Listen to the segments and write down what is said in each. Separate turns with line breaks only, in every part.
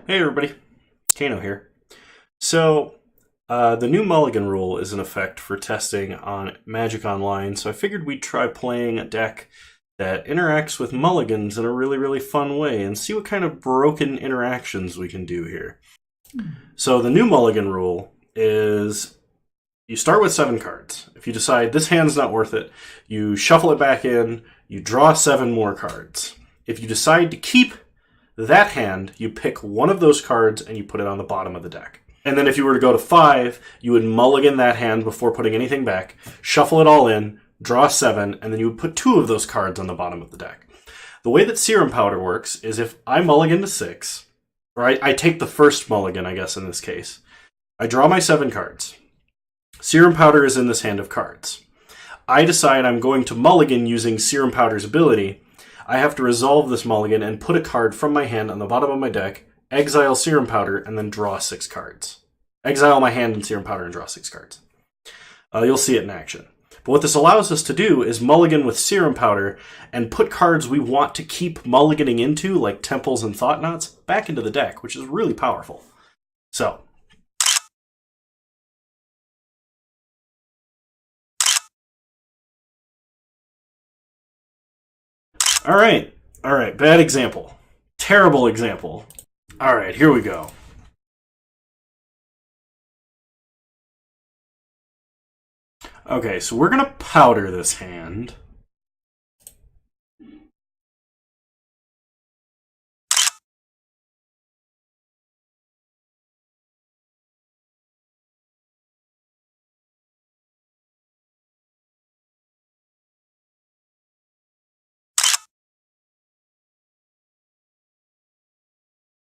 Hey everybody, Kano here. So, the new Mulligan rule is in effect for testing on Magic Online, so I figured we'd try playing a deck that interacts with mulligans in a really fun way and see what kind of broken interactions we can do here. So the new Mulligan rule is you start with 7 cards. If you decide this hand's not worth it, you shuffle it back in, you draw 7 more cards. If you decide to keep that hand, you pick one of those cards and you put it on the bottom of the deck. And then if you were to go to 5, you would mulligan that hand before putting anything back, shuffle it all in, draw 7, and then you would put 2 of those cards on the bottom of the deck. The way that Serum Powder works is if I mulligan to 6, or I take the first mulligan, I guess in this case, I draw my 7 cards. Serum Powder is in this hand of cards. I decide I'm going to mulligan using Serum Powder's ability. I have to resolve this mulligan and put a card from my hand on the bottom of my deck, exile Serum Powder, and then draw 6 cards. Exile my hand in Serum Powder and draw 6 cards. You'll see it in action. But what this allows us to do is mulligan with Serum Powder and put cards we want to keep mulliganing into, like Temples and Thought Knots, back into the deck, which is really powerful. So, Alright, bad example. Terrible example. Alright, here we go. Okay, so we're gonna powder this hand.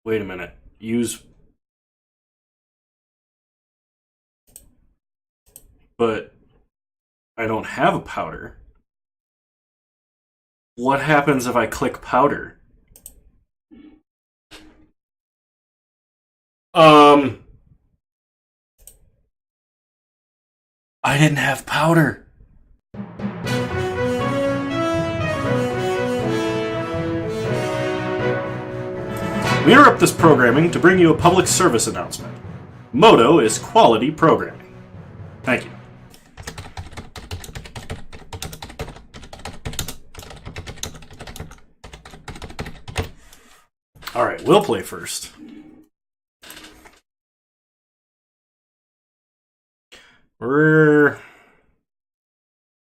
Wait a minute. Use... But I don't have a powder. What happens if I click powder? I didn't have powder. We interrupt this programming to bring you a public service announcement. Moto is quality programming. Thank you. Alright, we'll play first. We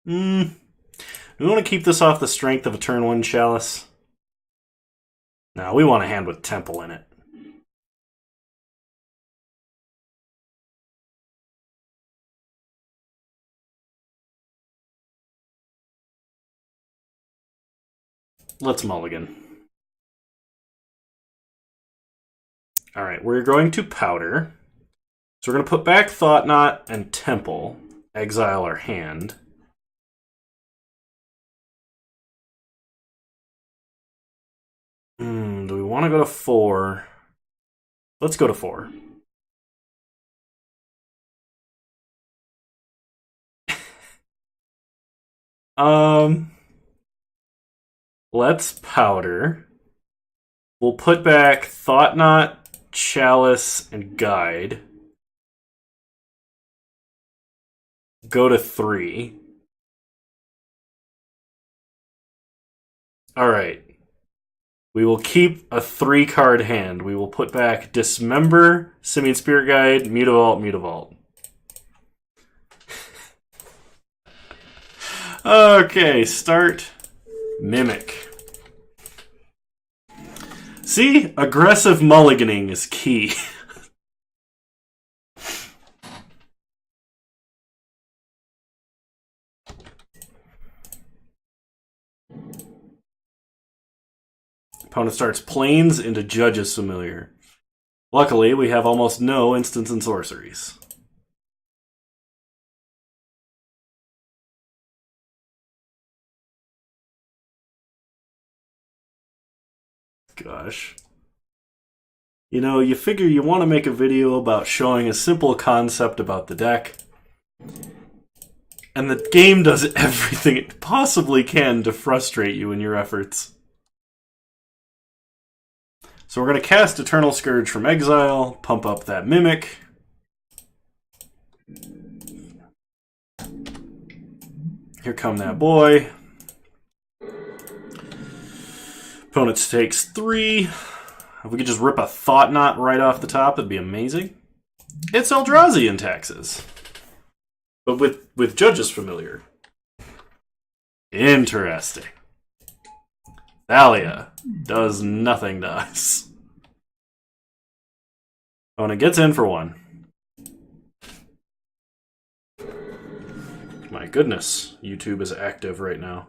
want to keep this off the strength of a turn 1 Chalice. No, we want a hand with Temple in it. Let's mulligan. Alright, we're going to powder. So we're going to put back Thought Knot and Temple. Exile our hand. Do we want to go to 4? Let's go to 4. Let's powder. We'll put back Thought Knot, Chalice, and Guide. Go to 3. Alright. We will keep a 3-card hand. We will put back Dismember, Simian Spirit Guide, Mutavault, Mutavault. Okay, start Mimic. See? Aggressive mulliganing is key. Opponent starts Plains into Judge's Familiar. Luckily, we have almost no instants and sorceries. Gosh. You know, you figure you want to make a video about showing a simple concept about the deck, and the game does everything it possibly can to frustrate you in your efforts. So we're going to cast Eternal Scourge from exile, pump up that Mimic. Here come that boy. Opponent takes 3. If we could just rip a Thought Knot right off the top, it'd be amazing. It's Eldrazi in taxes. But with Judge's Familiar. Interesting. Thalia does nothing to us. Opponent gets in for 1. My goodness, YouTube is active right now.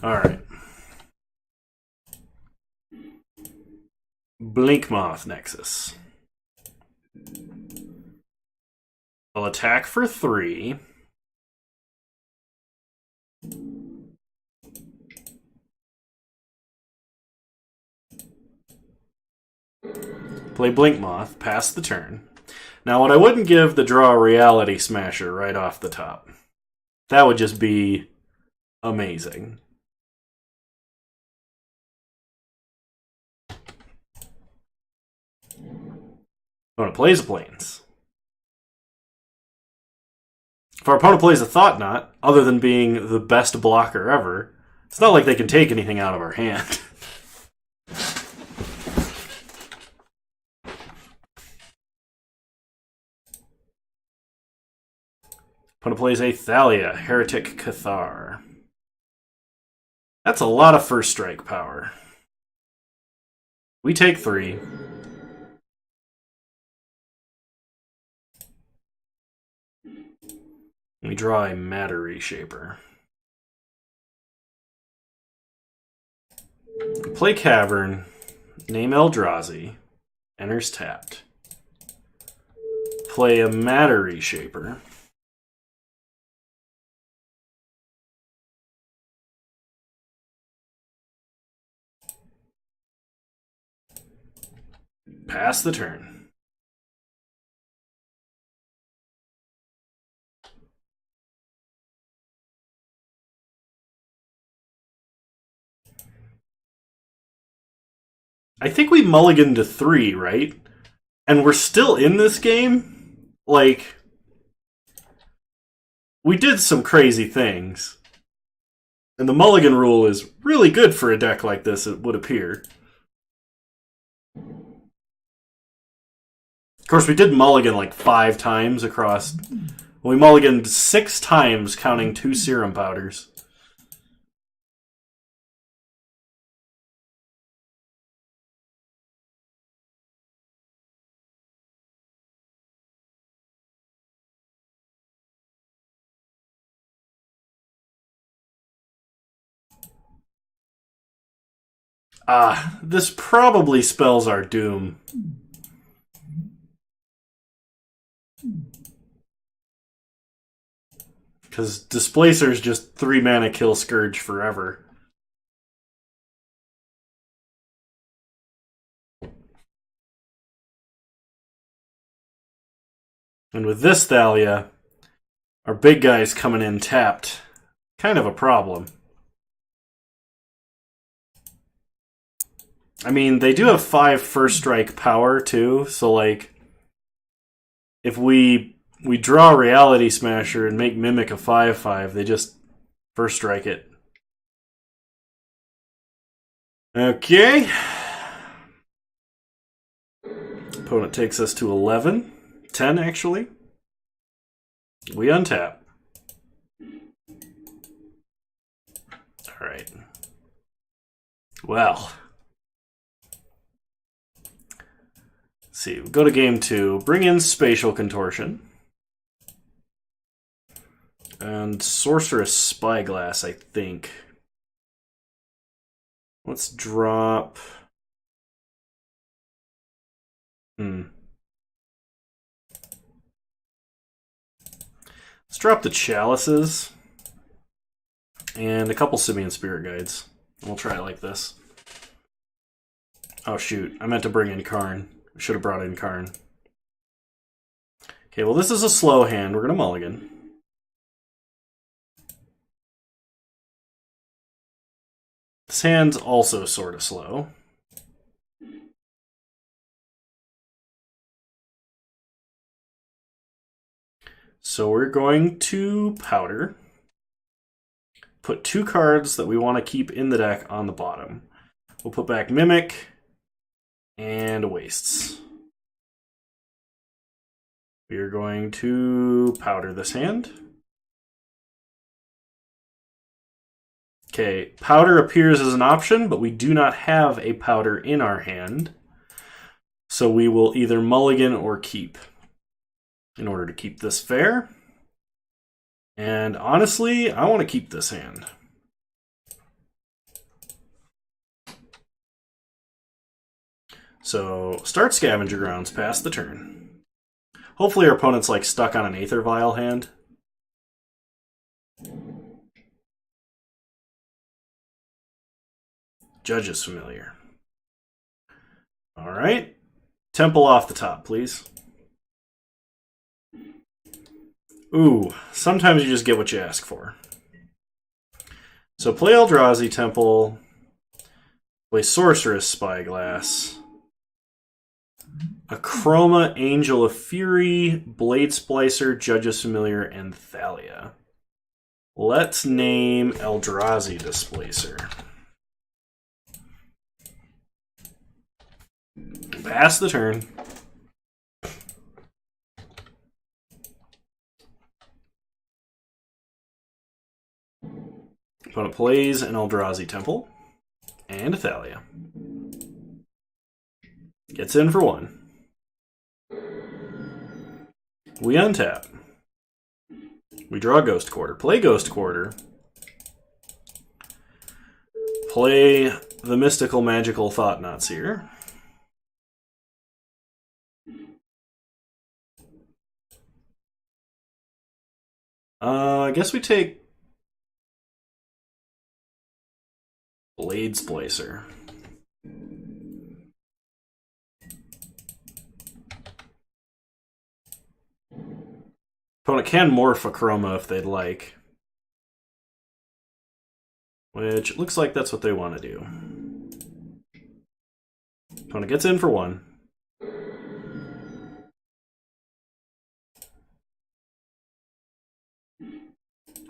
Alright. Blinkmoth Nexus. I'll attack for 3. Play Blinkmoth, pass the turn. Now, what I wouldn't give the draw Reality Smasher right off the top. That would just be amazing. Opponent plays a Plains. If our opponent plays a Thought Knot, other than being the best blocker ever, it's not like they can take anything out of our hand. Opponent plays a Thalia, Heretic Cathar. That's a lot of first strike power. We take 3. We draw a Matter Reshaper. Play Cavern, name Eldrazi, enters tapped. Play a Matter Reshaper. Pass the turn. I think we mulliganed to 3, right? And we're still in this game? Like, we did some crazy things. And the mulligan rule is really good for a deck like this, it would appear. Of course, we did mulligan like 5 times across... We mulliganed 6 times, counting 2 serum powders. This probably spells our doom. Because Displacer's just 3 mana kill Scourge forever. And with this Thalia, our big guy's coming in tapped. Kind of a problem. I mean, they do have 5 first strike power, too, so, like, if we draw Reality Smasher and make Mimic a 5/5, they just first strike it. Okay. Opponent takes us to 11. 10, actually. We untap. Alright. Well... see, we go to game 2, bring in Spatial Contortion. And Sorcerous Spyglass, I think. Let's drop... Let's drop the Chalices. And a couple Simian Spirit Guides. We'll try it like this. Oh shoot, I meant to bring in Karn. Should have brought in Karn. Okay, well this is a slow hand. We're going to mulligan. This hand's also sort of slow. So we're going to powder. Put 2 cards that we want to keep in the deck on the bottom. We'll put back Mimic and Wastes. We are going to powder this hand. Okay, powder appears as an option, but we do not have a powder in our hand. So we will either mulligan or keep in order to keep this fair. And honestly, I want to keep this hand. So start Scavenger Grounds, pass the turn. Hopefully our opponent's like stuck on an Aether Vial hand. Judge's Familiar. Alright. Temple off the top, please. Ooh, sometimes you just get what you ask for. So play Eldrazi Temple, play Sorceress Spyglass, Akroma, Angel of Fury, Blade Splicer, Judge's Familiar, and Thalia. Let's name Eldrazi Displacer. Pass the turn. Opponent plays an Eldrazi Temple and a Thalia. Gets in for 1. We untap. We draw Ghost Quarter. Play Ghost Quarter. Play the Mystical Magical Thought-Knot Seer. I guess we take Blade Splicer. Opponent can morph Akroma if they'd like. Which looks like that's what they want to do. Opponent gets in for 1.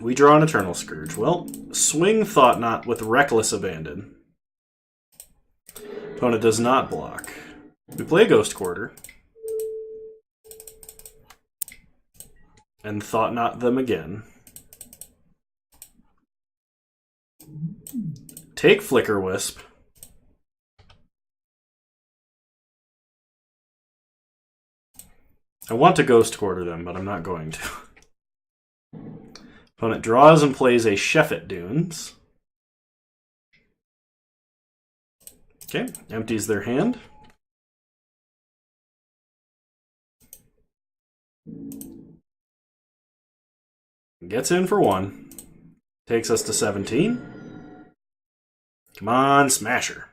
We draw an Eternal Scourge. Well, swing Thought-Knot with Reckless Abandon. Opponent does not block. We play Ghost Quarter. And Thought-Knot them again. Take Flicker Wisp. I want to Ghost Quarter them, but I'm not going to. Opponent draws and plays a Sheffet Dunes. Okay, empties their hand. Gets in for 1. Takes us to 17. Come on, Smasher.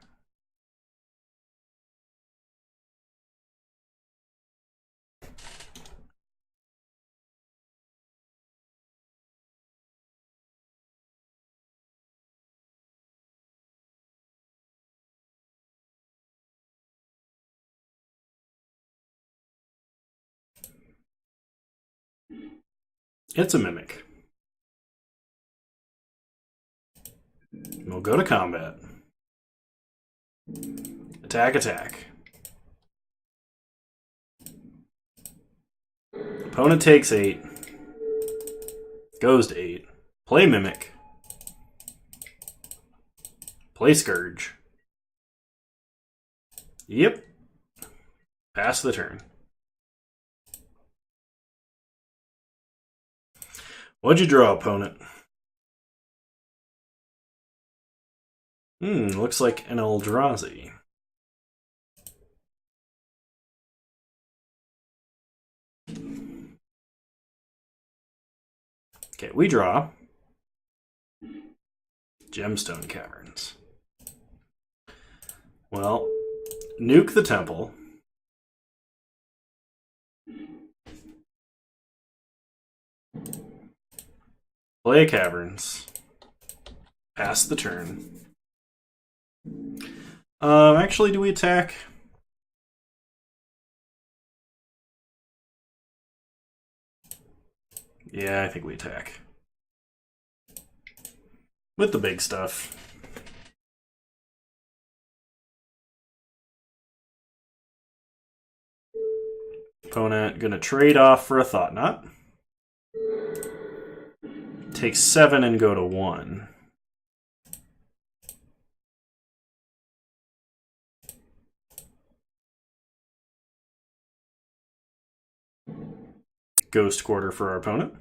It's a Mimic. We'll go to combat. Attack, attack. Opponent takes 8. Goes to 8. Play Mimic. Play Scourge. Yep. Pass the turn. What'd you draw, opponent? Looks like an Eldrazi. Okay, we draw Gemstone Caverns. Well, nuke the temple. Play Caverns. Pass the turn. Actually, do we attack? Yeah, I think we attack. With the big stuff. Opponent gonna trade off for a Thought Knot. Take 7 and go to 1. Ghost Quarter for our opponent.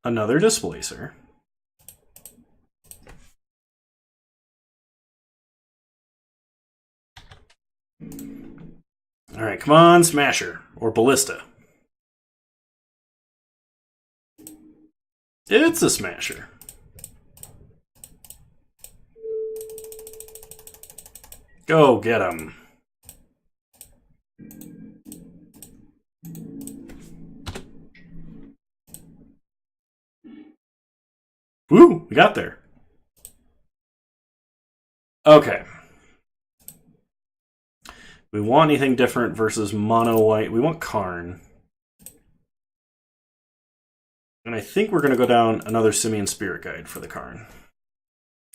Another Displacer. Alright, come on, Smasher. Or Ballista. It's a Smasher. Go get him. Woo, we got there. Okay. We want anything different versus mono white. We want Karn. And I think we're going to go down another Simian Spirit Guide for the Karn.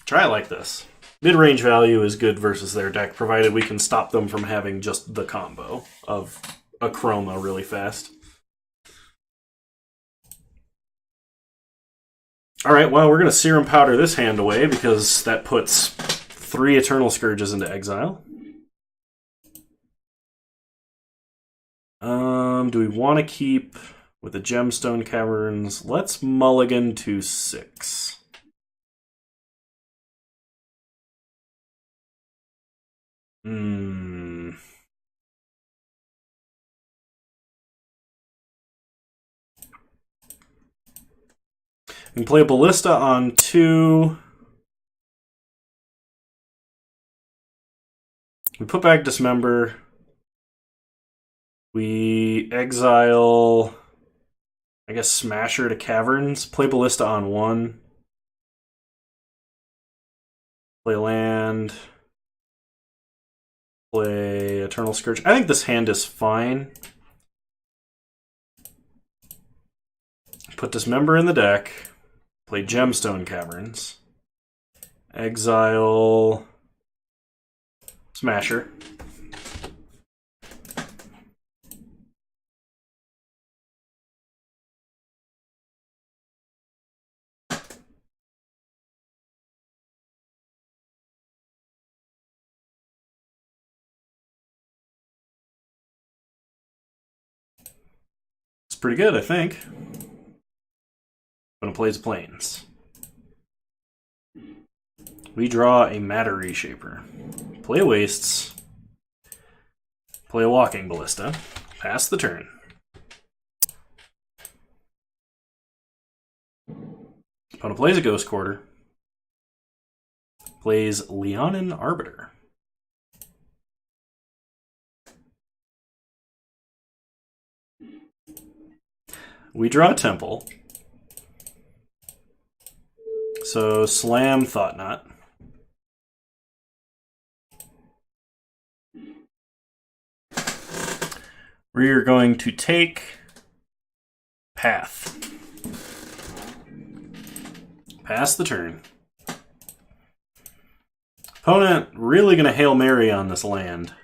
Try it like this. Mid-range value is good versus their deck, provided we can stop them from having just the combo of a Chroma really fast. Alright, well, we're going to Serum Powder this hand away because that puts 3 Eternal Scourges into exile. Do we want to keep with the Gemstone Caverns? Let's mulligan to 6. We can play a Ballista on 2. We put back Dismember. We exile, I guess, Smasher to Caverns. Play Ballista on 1. Play land. Play Eternal Scourge. I think this hand is fine. Put Dismember in the deck. Play Gemstone Caverns. Exile Smasher. It's pretty good, I think. When it plays Plains. We draw a Matter Reshaper. Play Wastes. Play a Walking Ballista. Pass the turn. Opponent plays a Ghost Quarter. Plays Leonin Arbiter. We draw a Temple. So slam Thought Knot. We're going to take Path. Pass the turn. Opponent really going to Hail Mary on this land.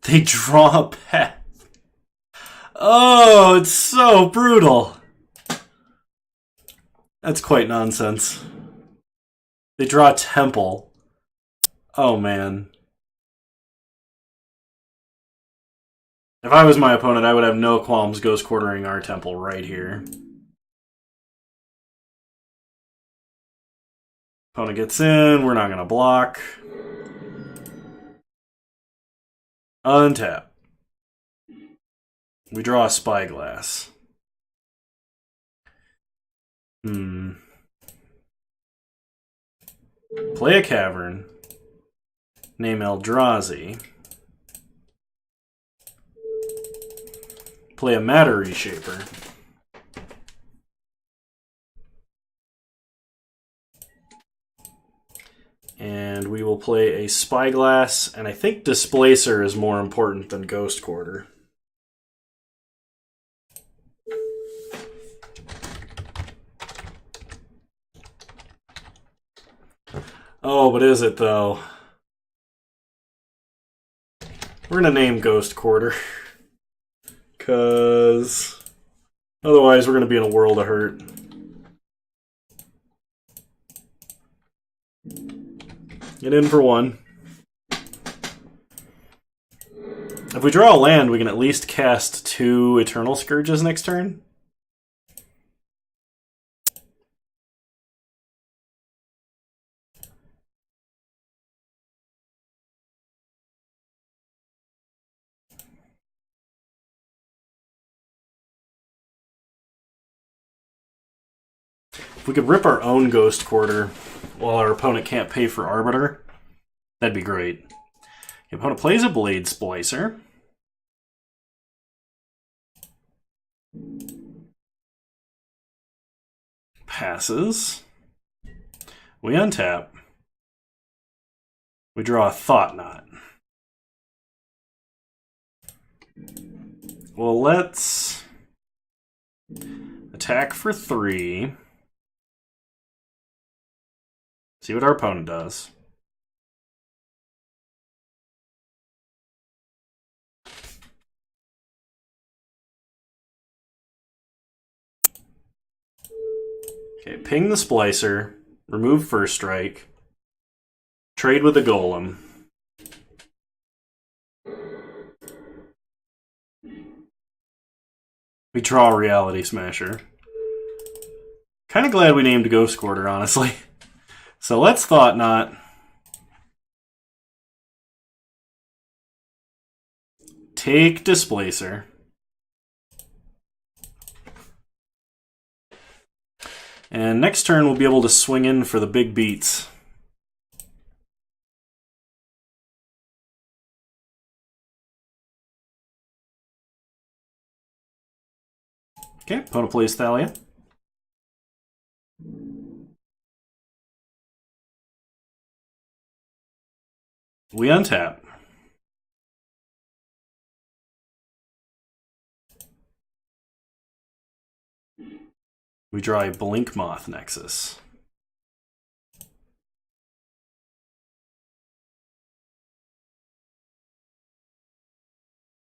They draw a Path. Oh, it's so brutal. That's quite nonsense. They draw a Temple. Oh, man. If I was my opponent, I would have no qualms Ghost Quartering our Temple right here. Opponent gets in. We're not going to block. Untap. We draw a Spyglass. Play a cavern. Name Eldrazi. Play a Matter Reshaper. And we will play a Spyglass, and I think Displacer is more important than Ghost Quarter. Oh, but is it though? We're gonna name Ghost Quarter. Because otherwise we're gonna be in a world of hurt. Get in for one. If we draw a land, we can at least cast 2 Eternal Scourges next turn. If we could rip our own Ghost Quarter while our opponent can't pay for Arbiter, that'd be great. The opponent plays a Blade Splicer. Passes. We untap. We draw a Thought Knot. Well, let's attack for 3. See what our opponent does. Okay, ping the Splicer, remove First Strike, trade with the Golem. We draw a Reality Smasher. Kind of glad we named Ghost Quarter, honestly. So let's Thought Knot. Take Displacer. And next turn we'll be able to swing in for the big beats. Okay, opponent plays Thalia. We untap. We draw a Blink Moth Nexus.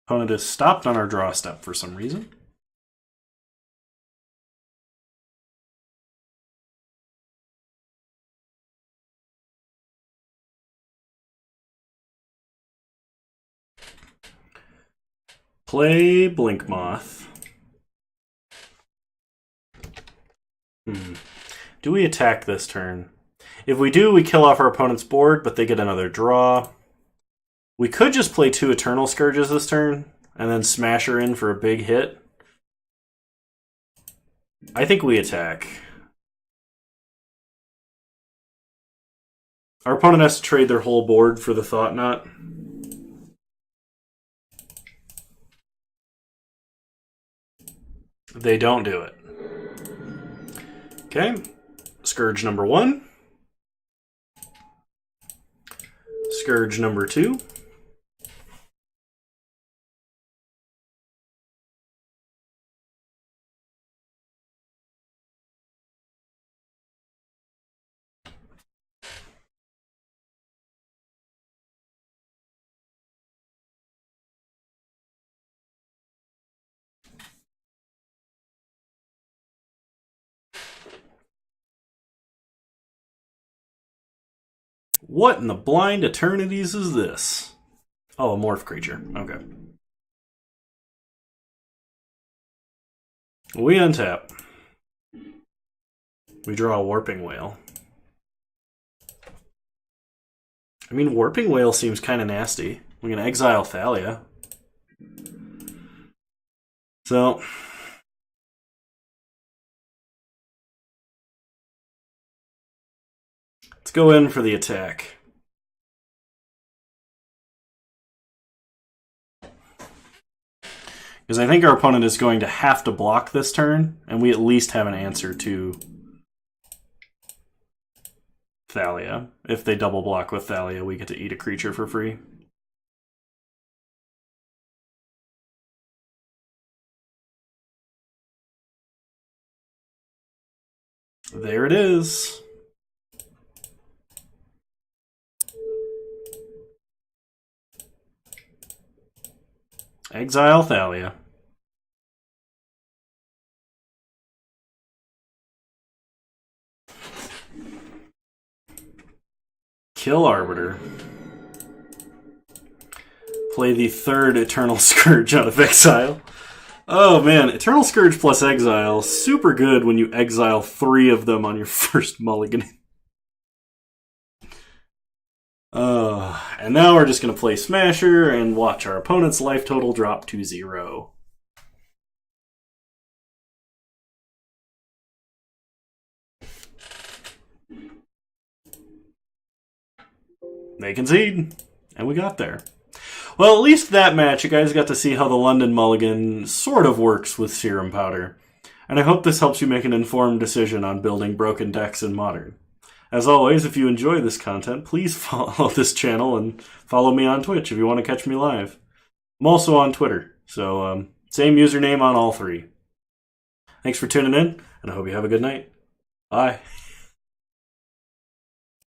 Opponent is stopped on our draw step for some reason. Play Blink Moth. Do we attack this turn? If we do, we kill off our opponent's board, but they get another draw. We could just play 2 Eternal Scourges this turn, and then smash her in for a big hit. I think we attack. Our opponent has to trade their whole board for the Thought Knot. They don't do it. Okay. Scourge number 1. Scourge number 2. What in the blind eternities is this? Oh, a morph creature. Okay. We untap. We draw a Warping Whale. I mean, Warping Whale seems kind of nasty. We can exile Thalia. So Let's go in for the attack. Because I think our opponent is going to have to block this turn, and we at least have an answer to Thalia. If they double block with Thalia, we get to eat a creature for free. There it is. Exile Thalia. Kill Arbiter. Play the third Eternal Scourge out of exile. Oh man, Eternal Scourge plus Exile, super good when you exile 3 of them on your first mulligan. And now we're just going to play Smasher and watch our opponent's life total drop to 0. They concede, and we got there. Well, at least that match, you guys got to see how the London Mulligan sort of works with Serum Powder. And I hope this helps you make an informed decision on building broken decks in Modern. As always, if you enjoy this content, please follow this channel and follow me on Twitch if you want to catch me live. I'm also on Twitter, so same username on all 3. Thanks for tuning in, and I hope you have a good night. Bye.